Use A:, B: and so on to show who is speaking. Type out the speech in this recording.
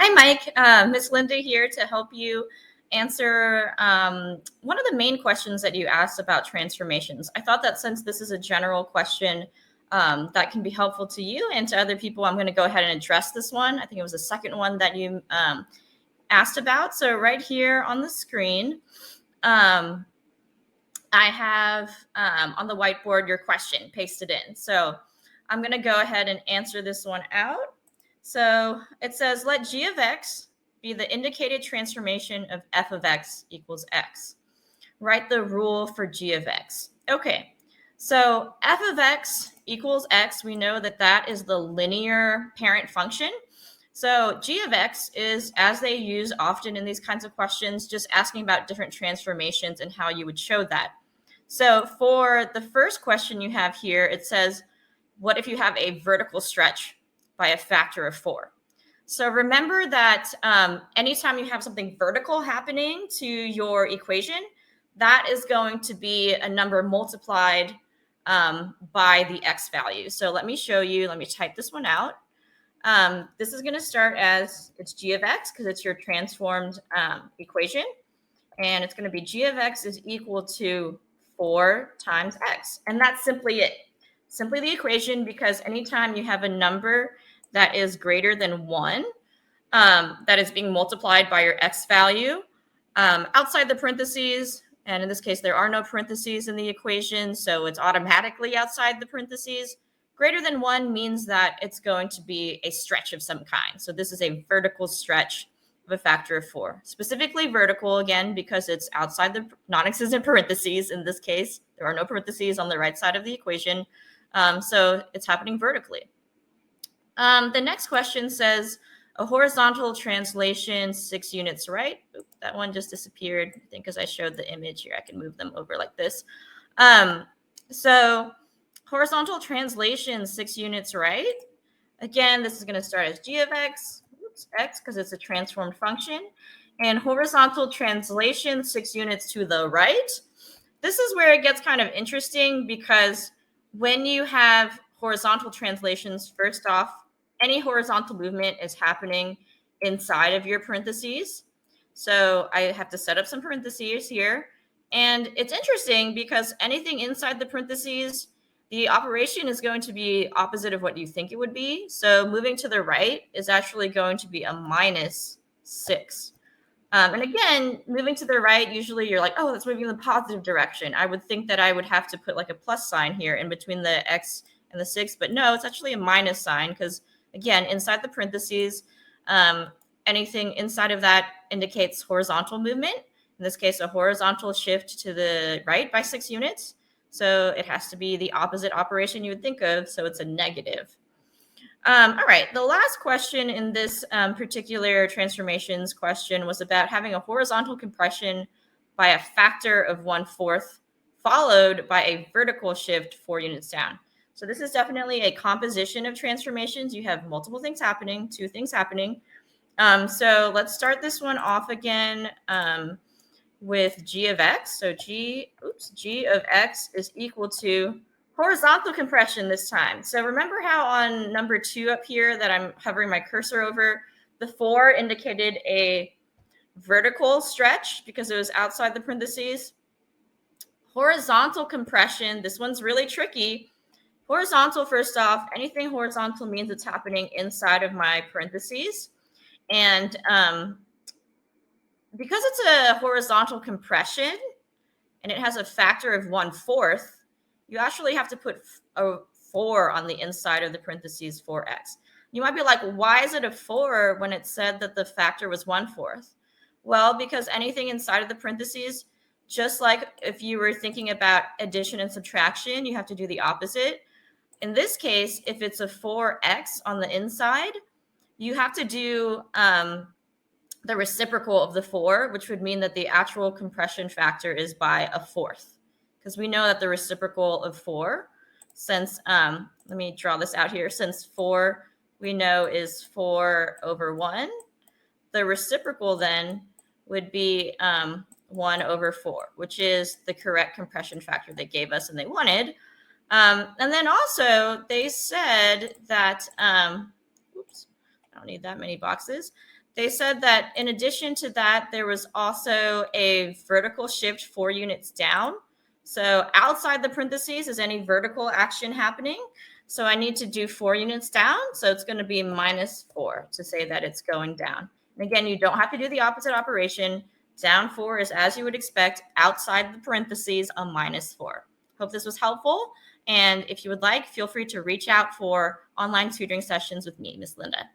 A: Hi, Mike. Miss Linda here to help you answer one of the main questions that you asked about transformations. I thought that since this is a general question that can be helpful to you and to other people, I'm going to go ahead and address this one. I think it was the second one that you asked about. So right here on the screen, I have on the whiteboard your question pasted in. So I'm going to go ahead and answer this one out. So it says, let g of x be the indicated transformation of f of x equals x. Write the rule for g of x. Okay, so f of x equals x. We know that that is the linear parent function. So g of x is, as they use often in these kinds of questions, just asking about different transformations and how you would show that. So for the first question you have here, it says, what if you have a vertical stretch by a factor of 4? So remember that anytime you have something vertical happening to your equation, that is going to be a number multiplied by the x value. So let me show you. Let me type this one out. This is going to start as it's g of x because it's your transformed equation. And it's going to be g of x is equal to 4 times x. And that's simply it. Simply the equation, because anytime you have a number that is greater than 1, that is being multiplied by your x value outside the parentheses, and in this case, there are no parentheses in the equation, so it's automatically outside the parentheses. Greater than 1 means that it's going to be a stretch of some kind. So this is a vertical stretch of a factor of 4. Specifically vertical, again, because it's outside the non-existent parentheses. In this case, there are no parentheses on the right side of the equation. So it's happening vertically. The next question says, a horizontal translation 6 units right. Oops, that one just disappeared. I think because I showed the image here, I can move them over like this. So horizontal translation 6 units right. Again, this is going to start as g of x, x, because it's a transformed function. And horizontal translation 6 units to the right. This is where it gets kind of interesting, because when you have horizontal translations, first off, any horizontal movement is happening inside of your parentheses. So I have to set up some parentheses here. And it's interesting because anything inside the parentheses, the operation is going to be opposite of what you think it would be. So moving to the right is actually going to be a minus 6. And again, moving to the right, usually you're like, oh, that's moving in the positive direction. I would think that I would have to put like a plus sign here in between the x and the 6, but no, it's actually a minus sign because, again, inside the parentheses, anything inside of that indicates horizontal movement. In this case, a horizontal shift to the right by 6 units. So it has to be the opposite operation you would think of, so it's a negative. All right, the last question in this particular transformations question was about having a horizontal compression by a factor of 1/4 followed by a vertical shift 4 units down. So this is definitely a composition of transformations. You have multiple things happening, 2 things happening. So let's start this one off again with g of x. So g of x is equal to horizontal compression this time. So remember how on number 2 up here that I'm hovering my cursor over, the 4 indicated a vertical stretch because it was outside the parentheses. Horizontal compression, this one's really tricky. Horizontal, first off, anything horizontal means it's happening inside of my parentheses. And because it's a horizontal compression and it has a factor of 1/4, you actually have to put a 4 on the inside of the parentheses for x. You might be like, why is it a 4 when it said that the factor was 1/4? Well, because anything inside of the parentheses, just like if you were thinking about addition and subtraction, you have to do the opposite. In this case, if it's a 4x on the inside, you have to do the reciprocal of the 4, which would mean that the actual compression factor is by 1/4. Because we know that the reciprocal of 4, since, let me draw this out here, since 4 we know is 4 over 1, the reciprocal then would be 1 over 4, which is the correct compression factor they gave us and they wanted. And then also they said that, oops, I don't need that many boxes, They said that in addition to that, there was also a vertical shift 4 units down. So outside the parentheses is any vertical action happening. So I need to do 4 units down. So it's going to be -4 to say that it's going down. And again, you don't have to do the opposite operation. Down 4 is as you would expect outside the parentheses a -4. Hope this was helpful. And if you would like, feel free to reach out for online tutoring sessions with me, Miss Linda.